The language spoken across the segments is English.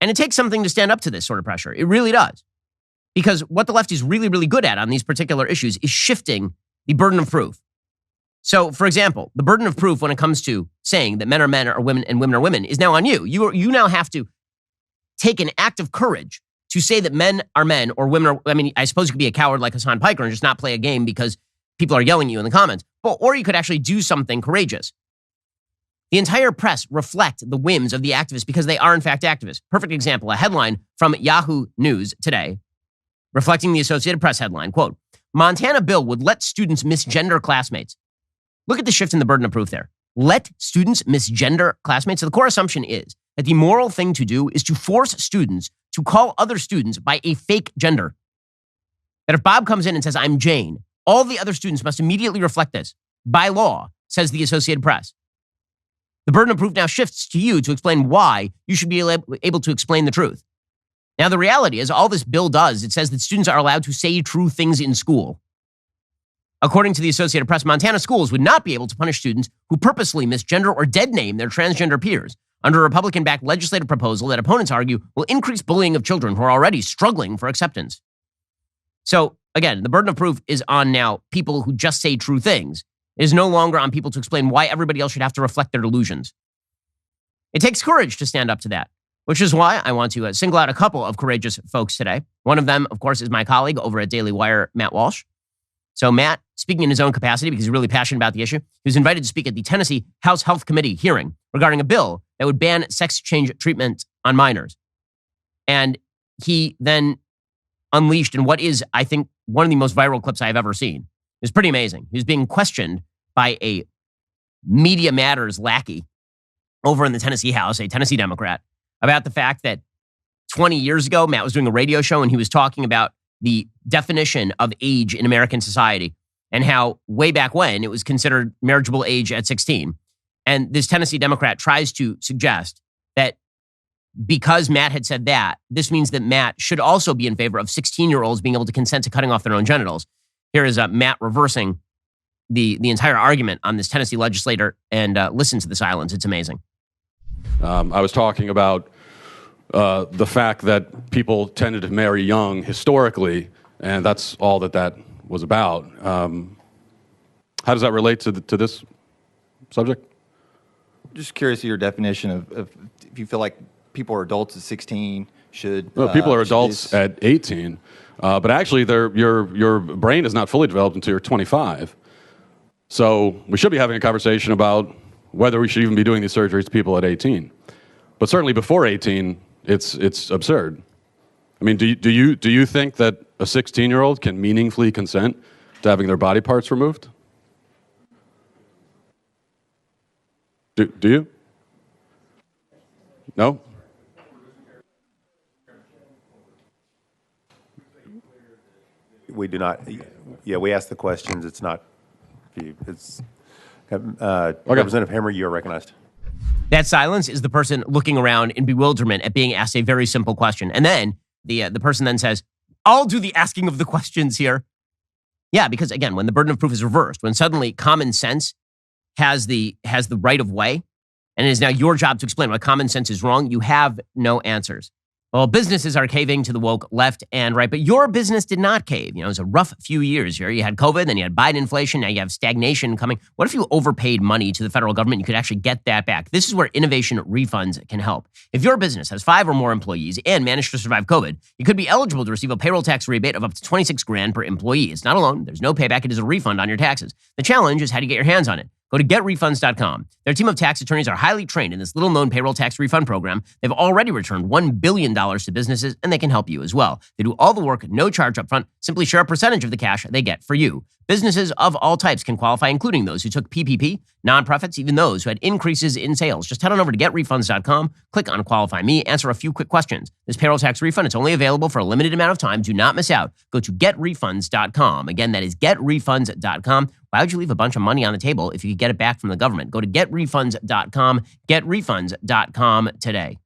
And it takes something to stand up to this sort of pressure. It really does. Because what the left is really, really good at on these particular issues is shifting the burden of proof. So, for example, the burden of proof when it comes to saying that men are men or women and women are women is now on you. You now have to take an act of courage to say that men are men or women are, I mean, I suppose you could be a coward like Hassan Piker and just not play a game because people are yelling at you in the comments. Or you could actually do something courageous. The entire press reflect the whims of the activists because they are in fact activists. Perfect example, a headline from Yahoo News today, reflecting the Associated Press headline, quote, Montana bill would let students misgender classmates. Look at the shift in the burden of proof there. Let students misgender classmates. So the core assumption is that the moral thing to do is to force students to call other students by a fake gender. That if Bob comes in and says, I'm Jane, all the other students must immediately reflect this. By law, says the Associated Press. The burden of proof now shifts to you to explain why you should be able to explain the truth. Now, the reality is all this bill does, it says that students are allowed to say true things in school. According to the Associated Press, Montana schools would not be able to punish students who purposely misgender or dead name their transgender peers under a Republican-backed legislative proposal that opponents argue will increase bullying of children who are already struggling for acceptance. So, again, the burden of proof is on now people who just say true things. It is no longer on people to explain why everybody else should have to reflect their delusions. It takes courage to stand up to that, which is why I want to single out a couple of courageous folks today. One of them, of course, is my colleague over at Daily Wire, Matt Walsh. So Matt, speaking in his own capacity because he's really passionate about the issue, he was invited to speak at the Tennessee House Health Committee hearing regarding a bill that would ban sex change treatment on minors. And he then unleashed in what is, I think, one of the most viral clips I've ever seen. It was pretty amazing. He was being questioned by a Media Matters lackey over in the Tennessee House, a Tennessee Democrat, about the fact that 20 years ago, Matt was doing a radio show and he was talking about the definition of age in American society and how way back when it was considered marriageable age at 16. And this Tennessee Democrat tries to suggest that because Matt had said that, this means that Matt should also be in favor of 16-year-olds being able to consent to cutting off their own genitals. Here is Matt reversing the entire argument on this Tennessee legislator, and listen to the silence. It's amazing. I was talking about the fact that people tended to marry young historically, and that's all that was about. How does that relate to this subject? Just curious of your definition of if you feel like people are adults at 16 should... No, people are adults at 18, but actually your brain is not fully developed until you're 25. So we should be having a conversation about whether we should even be doing these surgeries to people at 18. But certainly before 18, it's absurd. I mean, do you think that a 16-year-old can meaningfully consent to having their body parts removed? Do you? No? We do not. Yeah, we ask the questions. It's not. It's Representative Hammer. You are recognized. That silence is the person looking around in bewilderment at being asked a very simple question. And then the person then says, I'll do the asking of the questions here. Yeah, because again, when the burden of proof is reversed, when suddenly common sense has the right of way, and it is now your job to explain why common sense is wrong, you have no answers. Well, businesses are caving to the woke left and right, but your business did not cave. You know, it was a rough few years here. You had COVID, then you had Biden inflation, now you have stagnation coming. What if you overpaid money to the federal government? You could actually get that back. This is where innovation refunds can help. If your business has 5 or more employees and managed to survive COVID, you could be eligible to receive a payroll tax rebate of up to $26,000 per employee. It's not a loan. There's no payback. It is a refund on your taxes. The challenge is how to get your hands on it. Go to getrefunds.com. Their team of tax attorneys are highly trained in this little-known payroll tax refund program. They've already returned $1 billion to businesses, and they can help you as well. They do all the work, no charge up front. Simply share a percentage of the cash they get for you. Businesses of all types can qualify, including those who took PPP, nonprofits, even those who had increases in sales. Just head on over to getrefunds.com, click on Qualify Me, answer a few quick questions. This payroll tax refund, it's only available for a limited amount of time. Do not miss out. Go to getrefunds.com. Again, that is getrefunds.com. Why would you leave a bunch of money on the table if you could get it back from the government? Go to getrefunds.com, getrefunds.com today.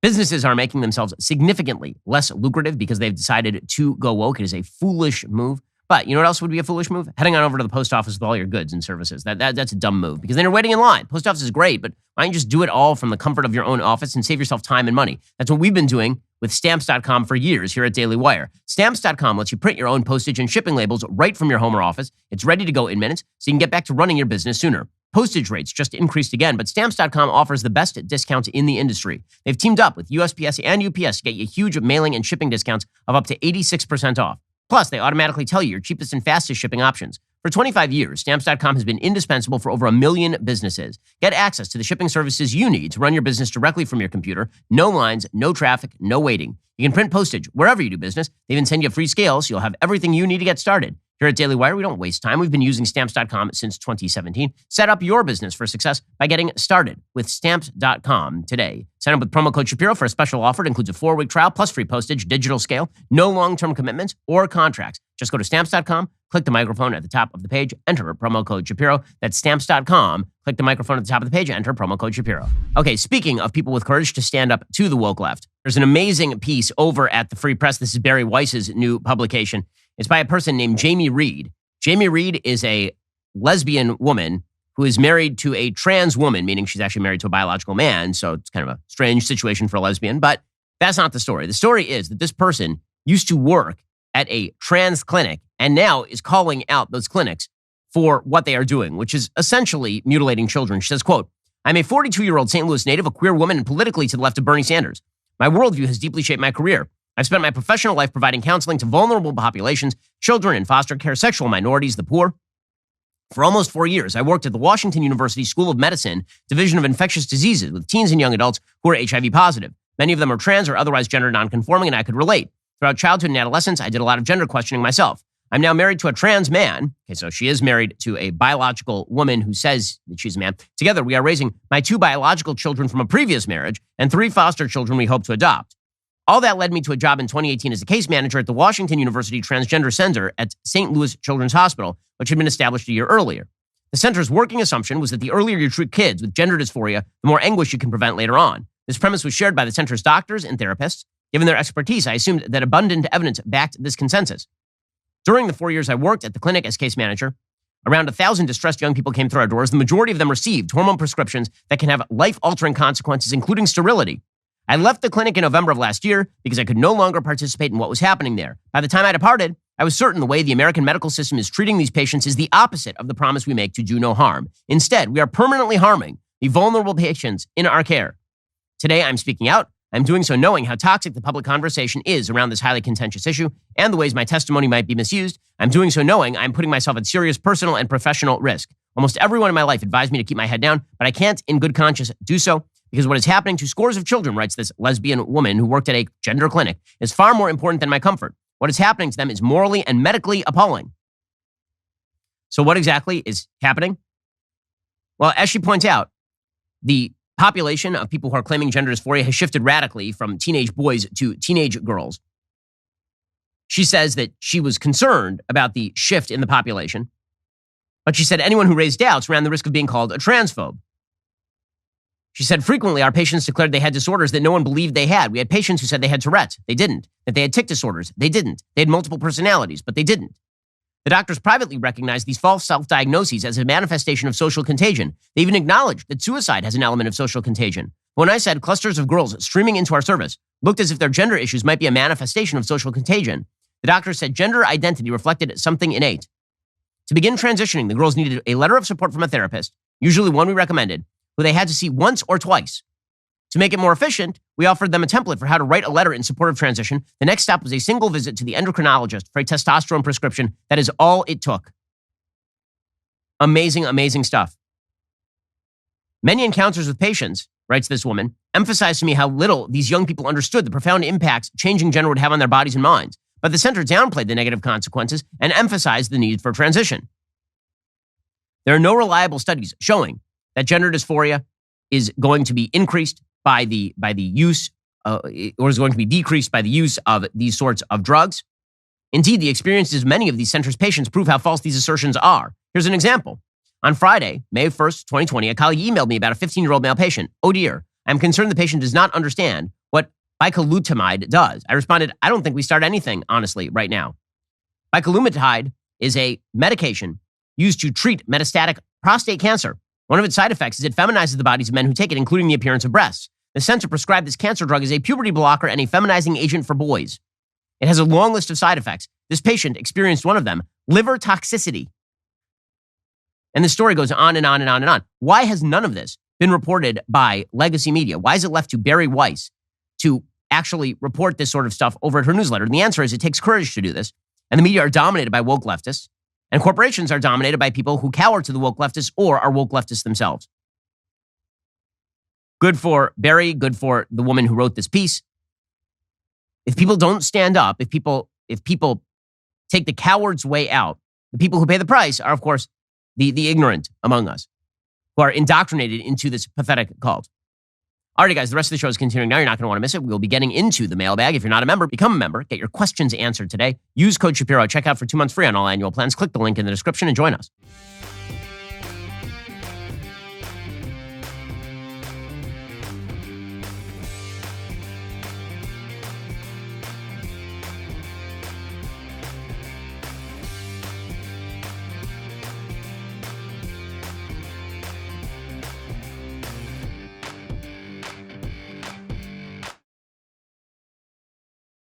Businesses are making themselves significantly less lucrative because they've decided to go woke. It is a foolish move. But you know what else would be a foolish move? Heading on over to the post office with all your goods and services. That's a dumb move because then you're waiting in line. Post office is great, but why don't you just do it all from the comfort of your own office and save yourself time and money? That's what we've been doing with Stamps.com for years here at Daily Wire. Stamps.com lets you print your own postage and shipping labels right from your home or office. It's ready to go in minutes, so you can get back to running your business sooner. Postage rates just increased again, but Stamps.com offers the best discounts in the industry. They've teamed up with USPS and UPS to get you huge mailing and shipping discounts of up to 86% off. Plus, they automatically tell you your cheapest and fastest shipping options. For 25 years, Stamps.com has been indispensable for over 1 million businesses. Get access to the shipping services you need to run your business directly from your computer. No lines, no traffic, no waiting. You can print postage wherever you do business. They even send you a free scale, so you'll have everything you need to get started. Here at Daily Wire, we don't waste time. We've been using Stamps.com since 2017. Set up your business for success by getting started with Stamps.com today. Sign up with promo code Shapiro for a special offer. It includes a 4-week trial plus free postage, digital scale, no long-term commitments or contracts. Just go to Stamps.com, click the microphone at the top of the page, enter promo code Shapiro. That's Stamps.com. Click the microphone at the top of the page, enter promo code Shapiro. Okay, speaking of people with courage to stand up to the woke left, there's an amazing piece over at the Free Press. This is Barry Weiss's new publication. It's by a person named Jamie Reed. Jamie Reed is a lesbian woman who is married to a trans woman, meaning she's actually married to a biological man. So it's kind of a strange situation for a lesbian, but that's not the story. The story is that this person used to work at a trans clinic and now is calling out those clinics for what they are doing, which is essentially mutilating children. She says, quote, "I'm a 42-year-old St. Louis native, a queer woman, and politically to the left of Bernie Sanders. My worldview has deeply shaped my career. I've spent my professional life providing counseling to vulnerable populations, children in foster care, sexual minorities, the poor. For almost 4 years, I worked at the Washington University School of Medicine, Division of Infectious Diseases, with teens and young adults who are HIV positive. Many of them are trans or otherwise gender nonconforming, and I could relate. Throughout childhood and adolescence, I did a lot of gender questioning myself. I'm now married to a trans man." Okay, so she is married to a biological woman who says that she's a man. "Together, we are raising my 2 biological children from a previous marriage and 3 foster children we hope to adopt. All that led me to a job in 2018 as a case manager at the Washington University Transgender Center at St. Louis Children's Hospital, which had been established a year earlier. The center's working assumption was that the earlier you treat kids with gender dysphoria, the more anguish you can prevent later on. This premise was shared by the center's doctors and therapists. Given their expertise, I assumed that abundant evidence backed this consensus. During the 4 years I worked at the clinic as case manager, around 1,000 distressed young people came through our doors. The majority of them received hormone prescriptions that can have life-altering consequences, including sterility. I left the clinic in November of last year because I could no longer participate in what was happening there. By the time I departed, I was certain the way the American medical system is treating these patients is the opposite of the promise we make to do no harm. Instead, we are permanently harming the vulnerable patients in our care. Today, I'm speaking out. I'm doing so knowing how toxic the public conversation is around this highly contentious issue and the ways my testimony might be misused. I'm doing so knowing I'm putting myself at serious personal and professional risk. Almost everyone in my life advised me to keep my head down, but I can't in good conscience do so because what is happening to scores of children," writes this lesbian woman who worked at a gender clinic, "is far more important than my comfort. What is happening to them is morally and medically appalling." So what exactly is happening? Well, as she points out, the population of people who are claiming gender dysphoria has shifted radically from teenage boys to teenage girls. She says that she was concerned about the shift in the population, but she said anyone who raised doubts ran the risk of being called a transphobe. She said frequently our patients declared they had disorders that no one believed they had. We had patients who said they had Tourette's. They didn't. That they had tic disorders. They didn't. They had multiple personalities, but they didn't. The doctors privately recognized these false self-diagnoses as a manifestation of social contagion. They even acknowledged that suicide has an element of social contagion. When I said clusters of girls streaming into our service looked as if their gender issues might be a manifestation of social contagion, the doctors said gender identity reflected something innate. To begin transitioning, the girls needed a letter of support from a therapist, usually one we recommended, who they had to see once or twice. To make it more efficient, we offered them a template for how to write a letter in support of transition. The next step was a single visit to the endocrinologist for a testosterone prescription. That is all it took. Amazing, amazing stuff. Many encounters with patients, writes this woman, emphasized to me how little these young people understood the profound impacts changing gender would have on their bodies and minds. But the center downplayed the negative consequences and emphasized the need for transition. There are no reliable studies showing that gender dysphoria is going to be increased by the use, or is going to be decreased by the use of these sorts of drugs. Indeed, the experiences of many of these centers' patients prove how false these assertions are. Here's an example. On Friday, May 1st, 2020, a colleague emailed me about a 15-year-old male patient. "Oh dear, I'm concerned the patient does not understand what bicalutamide does." I responded, "I don't think we start anything, honestly, right now. Bicalutamide is a medication used to treat metastatic prostate cancer. One of its side effects is it feminizes the bodies of men who take it, including the appearance of breasts. The center prescribed this cancer drug as a puberty blocker and a feminizing agent for boys. It has a long list of side effects. This patient experienced one of them, liver toxicity. And the story goes on and on and on and on. Why has none of this been reported by legacy media? Why is it left to Barry Weiss to actually report this sort of stuff over at her newsletter? And the answer is it takes courage to do this. And the media are dominated by woke leftists. And corporations are dominated by people who cower to the woke leftists or are woke leftists themselves. Good for Barry, good for the woman who wrote this piece. If people don't stand up, if people take the coward's way out, the people who pay the price are, of course, the ignorant among us who are indoctrinated into this pathetic cult. All right, guys, the rest of the show is continuing now. You're not going to want to miss it. We'll be getting into the mailbag. If you're not a member, become a member. Get your questions answered today. Use code Shapiro. Check out for 2 months free on all annual plans. Click the link in the description and join us.